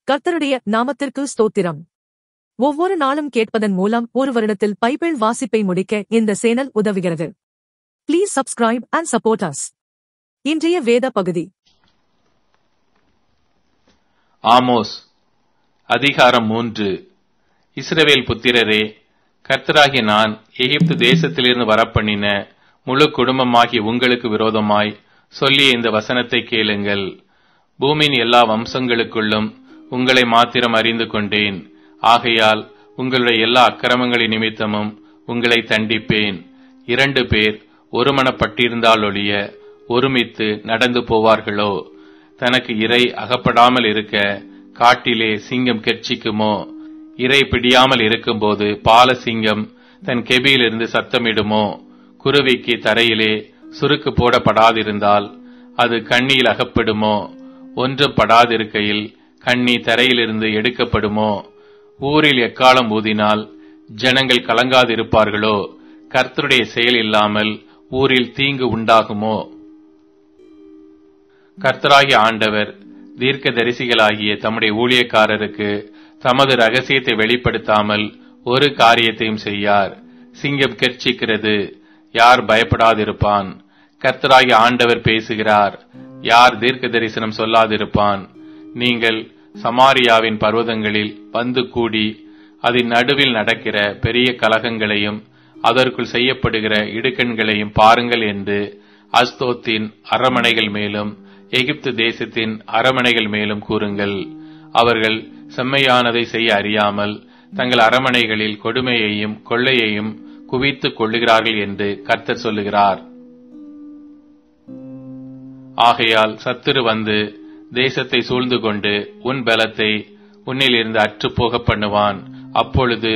கர்த்தருடைய நாமத்திற்கு ஸ்தோத்திரம். ஒவ்வொரு நாளும் கேட்பதன் மூலம் ஒரு வருடத்தில் பைபிள் வாசிப்பை முடிக்க இந்த சேனல் உதவுகிறது. Please subscribe and support us. இன்றைய வேத பகுதி ஆமோஸ் அதிகாரம் 3. இஸ்ரவேல் புத்திரரே, கர்த்தராகிய நான் எகிப்து தேசத்திலிருந்து வரப்பண்ணின முழு குடும்பமாகி உங்களுக்கு விரோதமாய் சொல்லிய இந்த வசனத்தை கேளுங்கள். பூமியின் எல்லா வம்சங்களுக்குள்ளும் உங்களை மாத்திரம் அறிந்து கொண்டேன். ஆகையால் உங்களுடைய எல்லா அக்கிரமங்களின் நிமித்தமும் உங்களை தண்டிப்பேன். 2 பேர் ஒருமனப்பட்டிருந்தாலொழிய ஒருமித்து நடந்து போவார்களோ? தனக்கு இரை அகப்படாமல் இருக்க காட்டிலே சிங்கம் கெர்ச்சிக்குமோ? இரை பிடியாமல் இருக்கும்போது பால சிங்கம் தன் கெபியிலிருந்து சத்தமிடுமோ? குருவிக்கு தரையிலே சுருக்கு போடப்படாதிருந்தால் அது கண்ணியில் அகப்படுமோ? ஒன்றும் படாதிருக்கையில் கண்ணி தரையிலிருந்து எடுக்கப்படுமோ? ஊரில் எக்காலம் ஊதினால் ஜனங்கள் கலங்காதிருப்பார்களோ? கர்த்தருடைய செயல் இல்லாமல் ஊரில் தீங்கு உண்டாகுமோ? கர்த்தராகிய ஆண்டவர் தீர்க்க தரிசிகளாகிய தம்முடைய ஊழியக்காரருக்கு தமது ரகசியத்தை வெளிப்படுத்தாமல் ஒரு காரியத்தையும் செய்யார். சிங்கம் கெர்ச்சிக்கிறது, யார் பயப்படாதிருப்பான்? கர்த்தராகிய ஆண்டவர் பேசுகிறார், யார் தீர்க்க தரிசனம் சொல்லாதிருப்பான்? நீங்கள் சமாரியாவின் பர்வதங்களில் வந்து கூடி அதன் நடுவில் நடக்கிற பெரிய கலகங்களையும் அதற்குள் செய்யப்படுகிற இடுக்கண்களையும் பாருங்கள் என்று அஸ்தோத்தின் அரமனைகள் மேலும் எகிப்து தேசத்தின் அரமனைகள் மேலும் கூறுங்கள். அவர்கள் செம்மையானதை செய்ய அறியாமல் தங்கள் அரமனைகளில் கொடுமையையும் கொள்ளையையும் குவித்துக் கொள்ளுகிறார்கள் என்று கர்த்தர் சொல்லுகிறார். ஆகையால் சத்துரு வந்து தேசத்தை சூழ்ந்து கொண்டு உன் பலத்தை உன்னிலிருந்து அற்றுப்போக பண்ணுவான். அப்பொழுது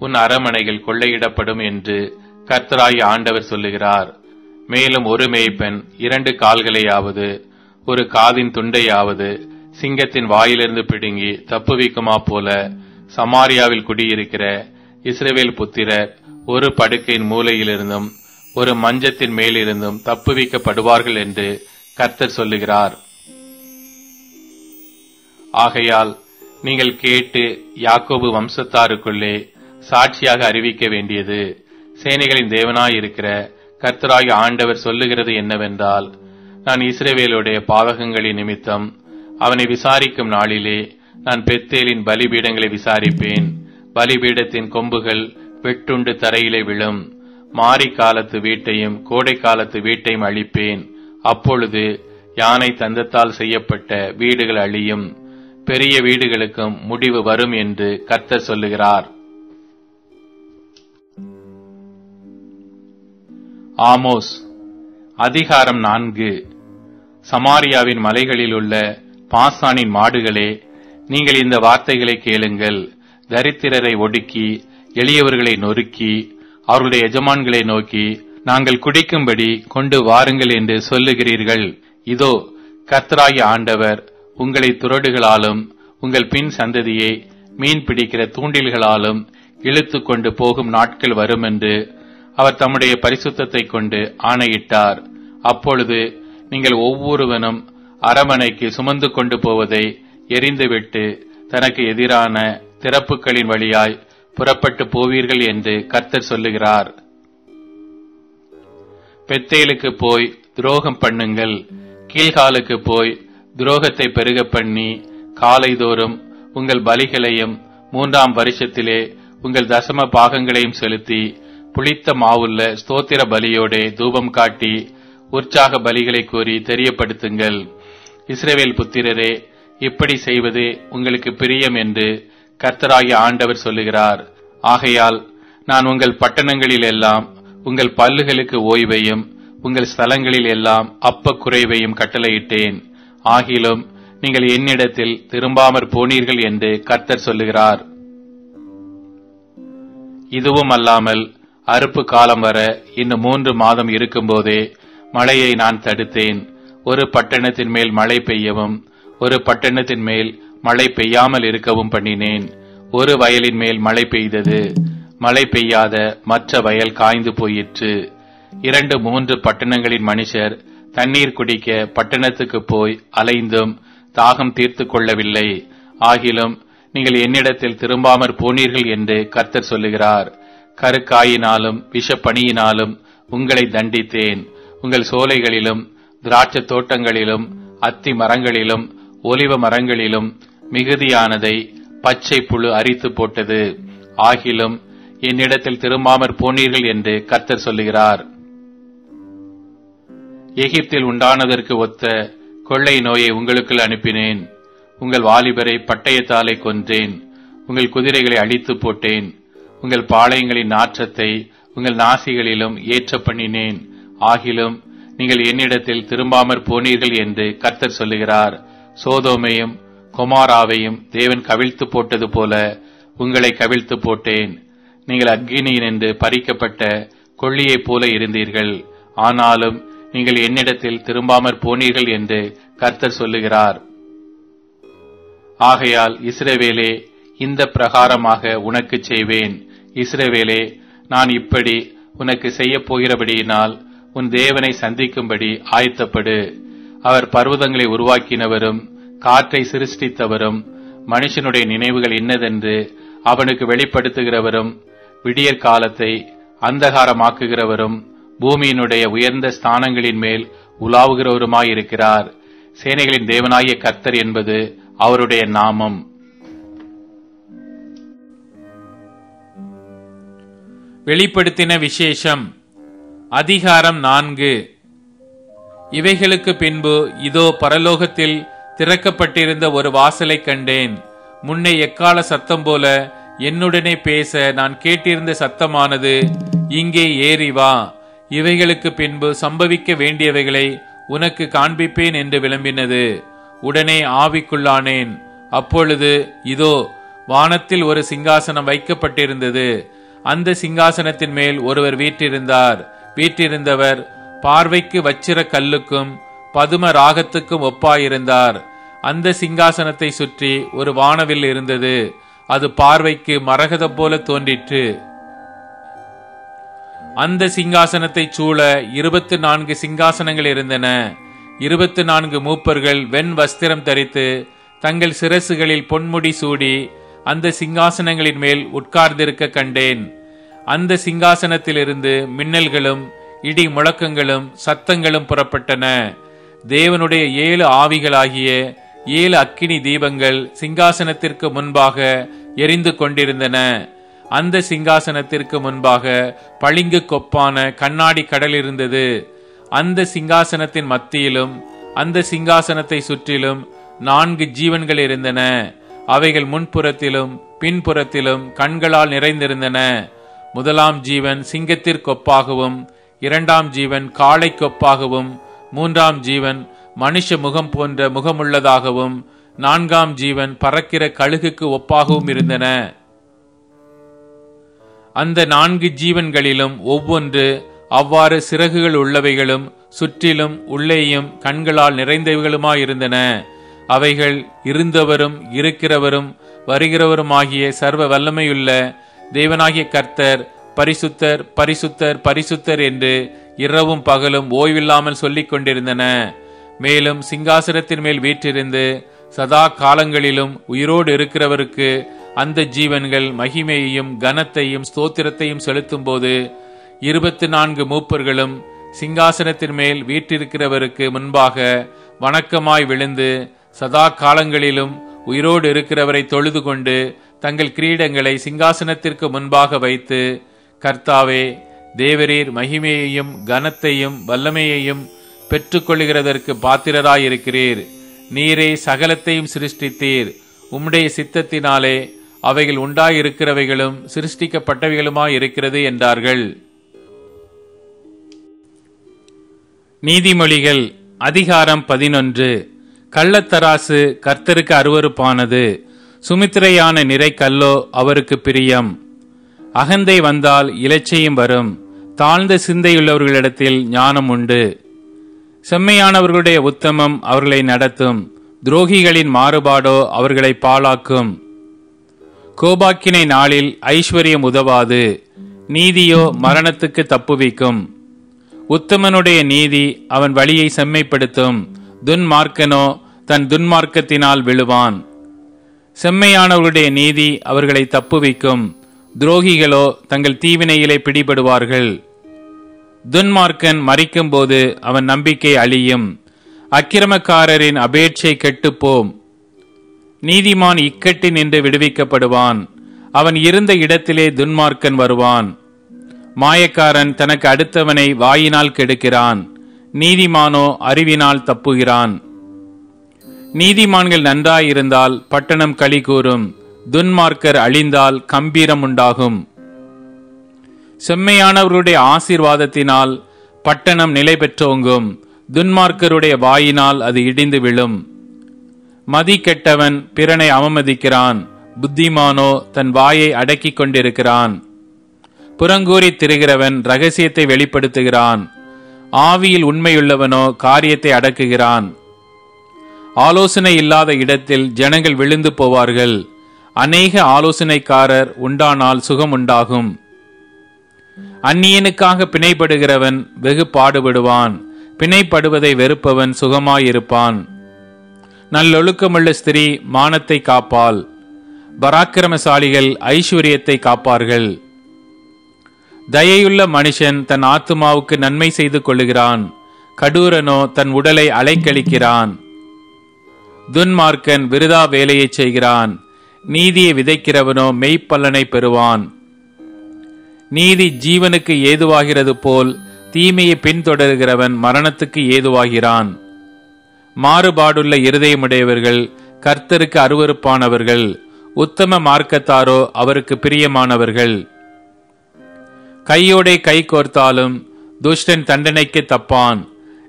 உன் அரமனைகள் கொள்ளையிடப்படும் என்று கர்த்தராகிய ஆண்டவர் சொல்லுகிறார். மேலும் ஒரு மேய்ப்பன் 2 கால்களையாவது ஒரு காதின் துண்டையாவது சிங்கத்தின் வாயிலிருந்து பிடுங்கி தப்புவிக்குமா போல சமாரியாவில் குடியிருக்கிற இஸ்ரவேல் புத்திரர் ஒரு படுக்கையின் மூலையிலிருந்தும் ஒரு மஞ்சத்தின் மேலிருந்தும் தப்புவிக்கப்படுவார்கள் என்று கர்த்தர் சொல்லுகிறார். ஆகையால் நீங்கள் கேட்டு யாக்கோபு வம்சத்தாருக்குள்ளே சாட்சியாக அறிவிக்க வேண்டியது, சேனைகளின் தேவனாயிருக்கிற கர்த்தராகிய ஆண்டவர் சொல்லுகிறது என்னவென்றால், நான் இஸ்ரவேலுடைய பாவகங்களின் நிமித்தம் அவனை விசாரிக்கும் நாளிலே நான் பெத்தேலின் பலிபீடங்களை விசாரிப்பேன். பலிபீடத்தின் கொம்புகள் வெட்டுண்டு தரையிலே விழும். மாரி காலத்து வீட்டையும் கோடை காலத்து வீட்டையும் அழிப்பேன். அப்பொழுது யானை தந்தத்தால் செய்யப்பட்ட வீடுகள் அழியும், பெரிய வீடுகளுக்கும் முடிவு வரும் என்று கர்த்தர் சொல்லுகிறார். ஆமோஸ் அதிகாரம் 4. சமாரியாவின் மலைகளில் உள்ள பாசானின் மாடுகளே, நீங்கள் இந்த வார்த்தைகளை கேளுங்கள். தரித்திரரை ஒடுக்கி எளியவர்களை நொறுக்கி அவர்களுடைய எஜமான்களை நோக்கி நாங்கள் குடிக்கும்படி கொண்டு வாருங்கள் என்று சொல்லுகிறீர்கள். இதோ, கர்த்தராகிய ஆண்டவர் உங்களை துறடுகளாலும் உங்கள் பின் சந்ததியை மீன் பிடிக்கிற தூண்டில்களாலும் இழுத்து கொண்டு போகும் நாட்கள் வரும் என்று அவர் தம்முடைய பரிசுத்தத்தை கொண்டு ஆணையிட்டார். அப்பொழுது நீங்கள் ஒவ்வொருவனும் அரமனைக்கு சுமந்து கொண்டு போவதை எரிந்துவிட்டு தனக்கு எதிரான திறப்புகளின் வழியாய் புறப்பட்டு போவீர்கள் என்று கர்த்தர் சொல்லுகிறார். பெத்தேலுக்கு போய் துரோகம் பண்ணுங்கள், கீழ்காலுக்கு போய் துரோகத்தை பெருக பண்ணி காலைதோறும் உங்கள் பலிகளையும் 3ஆம் வருஷத்திலே உங்கள் தசம பாகங்களையும் செலுத்தி புளித்த மாவுள்ள ஸ்தோத்திர பலியோடே தூபம் காட்டி உற்சாக பலிகளை கூறி தெரியப்படுத்துங்கள். இஸ்ரவேல் புத்திரரே, இப்படி செய்வது உங்களுக்கு பிரியம் என்று கர்த்தராகிய ஆண்டவர் சொல்லுகிறார். ஆகையால் நான் உங்கள் பட்டணங்களில் எல்லாம் உங்கள் பல்லுகளுக்கு ஓய்வையும் உங்கள் ஸ்தலங்களில் எல்லாம் அப்ப குறைவையும் கட்டளையிட்டேன். ஆகிலும் நீங்கள் என்னிடத்தில் திரும்பாமற் போனீர்கள் என்று கர்த்தர் சொல்லுகிறார். இதுவும் அல்லாமல் அறுப்பு காலம் வர இன்னும் 3 மாதம் இருக்கும்போதே மழையை நான் தடுத்தேன். ஒரு பட்டணத்தின் மேல் மழை பெய்யவும் ஒரு பட்டணத்தின் மேல் மழை பெய்யாமல் இருக்கவும் பண்ணினேன். ஒரு வயலின் மேல் மழை பெய்தது, மழை பெய்யாத மற்ற வயல் காய்ந்து போயிற்று. 2-3 பட்டணங்களின் மனுஷர் தண்ணீர் குடிக்க பட்டணத்துக்கு போய் அலைந்தும் தாகம் தீர்த்து கொள்ளவில்லை. ஆகிலும் நீங்கள் என்னிடத்தில் திரும்பாமற் போனீர்கள் என்று கர்த்தர் சொல்லுகிறார். கருக்காயினாலும் விஷப்பணியினாலும் உங்களை தண்டித்தேன். உங்கள் சோலைகளிலும் திராட்சை தோட்டங்களிலும் அத்தி மரங்களிலும் ஒலிவ மரங்களிலும் மிகுதியானதை பச்சை புழு அரித்து போட்டது. ஆகிலும் என்னிடத்தில் திரும்பாமற் போனீர்கள் என்று கர்த்தர் சொல்லுகிறார். எகிப்தில் உண்டானதற்கு ஒத்த கொள்ளை நோயை உங்களுக்குள் அனுப்பினேன். உங்கள் வாலிபரை பட்டயத்தாலே கொன்றேன். உங்கள் குதிரைகளை அழித்து போட்டேன். உங்கள் பாளையங்களின் நாற்றத்தை உங்கள் நாசிகளிலும் ஏற்ற பண்ணினேன். ஆகிலும் நீங்கள் என்னிடத்தில் திரும்பாமற் போனீர்கள் என்று கர்த்தர் சொல்லுகிறார். சோதோமையும் கொமாராவையும் தேவன் கவிழ்த்து போட்டது போல உங்களை கவிழ்த்து போட்டேன். நீங்கள் அக்கினியினின்று பறிக்கப்பட்ட கொள்ளியைப் போல இருந்தீர்கள். ஆனாலும் நீங்கள் என்னிடத்தில் திரும்பாமற் போனீர்கள் என்று கர்த்தர் சொல்லுகிறார். ஆகையால் இஸ்ரவேலே, இந்த பிரகாரமாக உனக்கு செய்வேன். இஸ்ரவேலே, நான் இப்படி உனக்கு செய்ய போகிறபடியினால் உன் தேவனை சந்திக்கும்படி ஆயத்தப்படு. அவர் பர்வதங்களை உருவாக்கினவரும் காற்றை சிருஷ்டித்தவரும் மனுஷனுடைய நினைவுகள் இன்னதென்று அவனுக்கு வெளிப்படுத்துகிறவரும் விடியற் காலத்தை அந்தகாரமாக்குகிறவரும் பூமியினுடைய உயர்ந்த ஸ்தானங்களின் மேல் உலாவுகிறவருமாயிருக்கிறார். சேனைகளின் தேவனாகிய கர்த்தர் என்பது அவருடைய நாமம். வெளிப்படுத்தின விசேஷம். அதிகாரம் 4. இவைகளுக்கு பின்பு இதோ பரலோகத்தில் திறக்கப்பட்டிருந்த ஒரு வாசலை கண்டேன். முன்னே எக்கால சத்தம் போல என்னுடனே பேச நான் கேட்டிருந்த சத்தமானது, இங்கே ஏறி வா, இவைகளுக்கு பின்பு சம்பவிக்க வேண்டியவைகளை உனக்கு காண்பிப்பேன் என்று விளம்பினது. உடனே ஆவிக்குள்ளானேன். அப்பொழுது இதோ வானத்தில் ஒரு சிங்காசனம் வைக்கப்பட்டிருந்தது. அந்த சிங்காசனத்தின் மேல் ஒருவர் வீற்றிருந்தார். வீற்றிருந்தவர் பார்வைக்கு வச்சிர கல்லுக்கும் பதும ராகத்துக்கும் ஒப்பாயிருந்தார். அந்த சிங்காசனத்தை சுற்றி ஒரு வானவில் இருந்தது. அது பார்வைக்கு மரகதம் போல தோன்றிற்று. அந்த சிங்காசனத்தை சூழ 24 சிங்காசனங்கள் இருந்தன. 24 மூப்பர்கள் வெண் வஸ்திரம் தரித்து தங்கள் சிரசுகளில் பொன்முடி சூடி அந்த சிங்காசனங்களின் மேல் உட்கார்ந்திருக்க கண்டேன். அந்த சிங்காசனத்திலிருந்து மின்னல்களும் இடி முழக்கங்களும் சத்தங்களும் புறப்பட்டன. தேவனுடைய 7 ஆவிகளாகிய 7 அக்கினி தீபங்கள் சிங்காசனத்திற்கு முன்பாக எரிந்து கொண்டிருந்தன. அந்த சிங்காசனத்திற்கு முன்பாக பளிங்கு கொப்பான கண்ணாடி கடல் இருந்தது. அந்த சிங்காசனத்தின் மத்தியிலும் அந்த சிங்காசனத்தை சுற்றிலும் 4 ஜீவன்கள் இருந்தன. அவைகள் முன்புறத்திலும் பின்புறத்திலும் கண்களால் நிறைந்திருந்தன. முதலாம் ஜீவன் சிங்கத்திற்கொப்பாகவும், 2ஆம் ஜீவன் காளைக்கொப்பாகவும், 3ஆம் ஜீவன் மனுஷ முகம் போன்ற முகமுள்ளதாகவும், 4ஆம் ஜீவன் பறக்கிற கழுகுக்கு ஒப்பாகவும் இருந்தன. அந்த 4 ஜீவன்களிலும் ஒவ்வொன்று அவ்வாறு சிறகுகள் உள்ளவைகளும் சுற்றிலும் உள்ளேயும் கண்களால் நிறைந்தவைகளுமாயிருந்தன. அவைகள் இருந்தவரும் இருக்கிறவரும் வருகிறவருமாகிய சர்வ வல்லமையுள்ள தேவனாகிய கர்த்தர் பரிசுத்தர் பரிசுத்தர் பரிசுத்தர் என்று இரவும் பகலும் ஓய்வில்லாமல் சொல்லிக் கொண்டிருந்தன. மேலும் சிங்காசனத்தின் மேல் வீற்றிருந்து சதா காலங்களிலும் உயிரோடு இருக்கிறவருக்கு அந்த ஜீவன்கள் மகிமையையும் கனத்தையும் ஸ்தோத்திரத்தையும் செலுத்தும் போது 24 மூப்பர்களும் சிங்காசனத்தின் மேல் வீற்றிருக்கிறவருக்கு முன்பாக வணக்கமாய் விழுந்து சதா காலங்களிலும் உயிரோடு இருக்கிறவரை தொழுது கொண்டு தங்கள் கிரீடங்களை சிங்காசனத்திற்கு முன்பாக வைத்து, கர்த்தாவே, தேவரீர் மகிமையையும் கனத்தையும் வல்லமையையும் பெற்றுக்கொள்கிறதற்கு பாத்திரராயிருக்கிறீர். நீரே சகலத்தையும் சிருஷ்டித்தீர். உம்முடைய சித்தத்தினாலே அவைகள் உண்டாயிருக்கிறவைகளும் சிருஷ்டிக்கப்பட்டவைகளுமாயிருக்கிறது என்றார்கள். நீதிமொழிகள். அதிகாரம் 11. கள்ளத்தராசு கர்த்தருக்கு அருவருப்பானது, சுமித்திரையான நிறை கல்லோ அவருக்கு பிரியம். அகந்தை வந்தால் இலச்சையும் வரும். தாழ்ந்த சிந்தையுள்ளவர்களிடத்தில் ஞானம் உண்டு. செம்மையானவர்களுடைய உத்தமம் அவர்களை நடத்தும். துரோகிகளின் மாறுபாடோ அவர்களை பாழாக்கும். கோபாக்கினை நாளில் ஐஸ்வர்யம் உதவாது, நீதியோ மரணத்துக்கு தப்புவிக்கும். உத்தமனுடைய நீதி அவன் வழியை செம்மைப்படுத்தும். துன்மார்க்கனோ தன் துன்மார்க்கத்தினால் விழுவான். செம்மையானவர்களுடைய நீதி அவர்களை தப்புவிக்கும். துரோகிகளோ தங்கள் தீவினையிலே பிடிபடுவார்கள். துன்மார்க்கன் மரிக்கும் போது அவன் நம்பிக்கை அழியும். அக்கிரமக்காரரின் அபேட்சை கெட்டுப்போம். நீதிமான் இக்கட்டில் நின்று விடுவிக்கப்படுவான். அவன் இருந்த இடத்திலே துன்மார்க்கன் வருவான். மாயக்காரன் தனக்கு அடுத்தவனை வாயினால் கெடுக்கிறான். நீதிமானோ அறிவினால் தப்புகிறான். நீதிமான்கள் நன்றாயிருந்தால் பட்டணம் களி கூறும். துன்மார்க்கர் அழிந்தால் கம்பீரம் உண்டாகும். செம்மையானவர்களுடைய ஆசீர்வாதத்தினால் பட்டணம் நிலை பெற்றோங்கும். துன்மார்க்கருடைய வாயினால் அது இடிந்து விழும். மதி கெட்டவன் பிறனை அவமதிக்கிறான். புத்திமானோ தன் வாயை அடக்கிக் கொண்டிருக்கிறான். புறங்கூறி திரிகிறவன் ரகசியத்தை வெளிப்படுத்துகிறான். ஆவியில் உண்மையுள்ளவனோ காரியத்தை அடக்குகிறான். ஆலோசனை இல்லாத இடத்தில் ஜனங்கள் விழுந்து போவார்கள். அநேக ஆலோசனைக்காரர் உண்டானால் சுகம் உண்டாகும். அந்நியனுக்காக பிணைப்படுகிறவன் வெகு பாடுபடுவான். பிணைப்படுவதை வெறுப்பவன் சுகமாயிருப்பான். நல்லொழுக்கமுள்ள ஸ்திரீ மானத்தை காப்பாள். பராக்கிரமசாலிகள் ஐஸ்வர்யத்தை காப்பார்கள். தயையுள்ள மனுஷன் தன் ஆத்துமாவுக்கு நன்மை செய்து கொள்ளுகிறான். கடூரனோ தன் உடலை அலைக்கழிக்கிறான். துன்மார்க்கன் விருதா வேலையை செய்கிறான். நீதியை விதைக்கிறவனோ மெய்ப்பலனை பெறுவான். நீதி ஜீவனுக்கு ஏதுவாகிறது போல் தீமையை பின்தொடர்கிறவன் மரணத்துக்கு ஏதுவாகிறான். மாறுபாடுள்ள இருதயமுடையவர்கள் கர்த்தருக்கு அருவருப்பானவர்கள். உத்தம மார்க்கத்தாரோ அவருக்கு பிரியமானவர்கள். கையோடே கை கோர்த்தாலும் துஷ்டன் தண்டனைக்கு தப்பான்.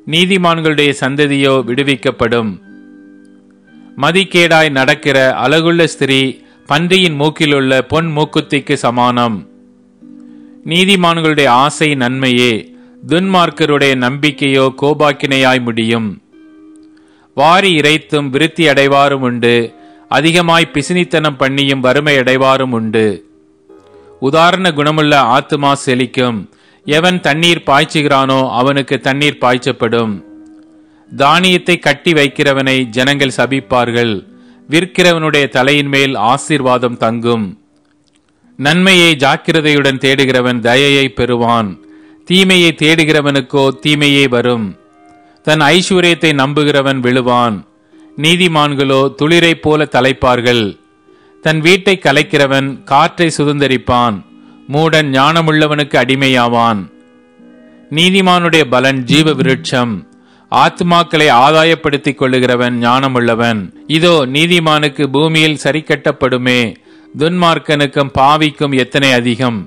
நீதிமான்களுடைய சந்ததியோ விடுவிக்கப்படும். மதிக்கேடாய் நடக்கிற அழகுள்ள ஸ்திரீ பன்றியின் மூக்கிலுள்ள பொன் மூக்குத்திக்கு சமானம். நீதிமான்களுடைய ஆசை நன்மையே, துன்மார்க்கருடைய நம்பிக்கையோ கோபாக்கினையாய் முடியும். வாரி இறைத்தும் விருத்தி அடைவாரும் உண்டு. அதிகமாய் பிசினித்தனம் பண்ணியும் வறுமை அடைவாரும் உண்டு. உதாரண குணமுள்ள ஆத்துமா செழிக்கும். எவன் தண்ணீர் பாய்ச்சுகிறானோ அவனுக்கு தண்ணீர் பாய்ச்சப்படும். தானியத்தை கட்டி வைக்கிறவனை ஜனங்கள் சபிப்பார்கள். விற்கிறவனுடைய தலையின் மேல் ஆசீர்வாதம் தங்கும். நன்மையை ஜாக்கிரதையுடன் தேடுகிறவன் தயையை பெறுவான். தீமையை தேடுகிறவனுக்கோ தீமையே வரும். தன் ஐஸ்வர்யத்தை நம்புகிறவன் விழுவான். நீதிமான்களோ துளிரை போல தலைப்பார்கள். தன் வீட்டை கலைக்கிறவன் காற்றை சுதந்தரிப்பான். மூடன் ஞானமுள்ளவனுக்கு அடிமையாவான். நீதிமானுடைய பலன் ஜீவ விருட்சம். ஆத்மாக்களை ஆதாயப்படுத்திக் கொள்ளுகிறவன் ஞானமுள்ளவன். இதோ நீதிமானுக்கு பூமியில் சரி கட்டப்படுமே. துன்மார்க்கனுக்கும் பாவிக்கும் எத்தனை அதிகம்.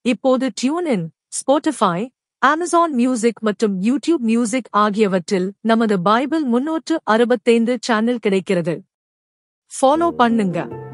இப்போது டியூன், ஸ்பாட்டிஃபை, அமேசான் மியூசிக் மற்றும் யூடியூப் மியூசிக் ஆகியவற்றில் நமது பைபிள் 365 சேனல் கிடைக்கிறது. ஃபாலோ பண்ணுங்க.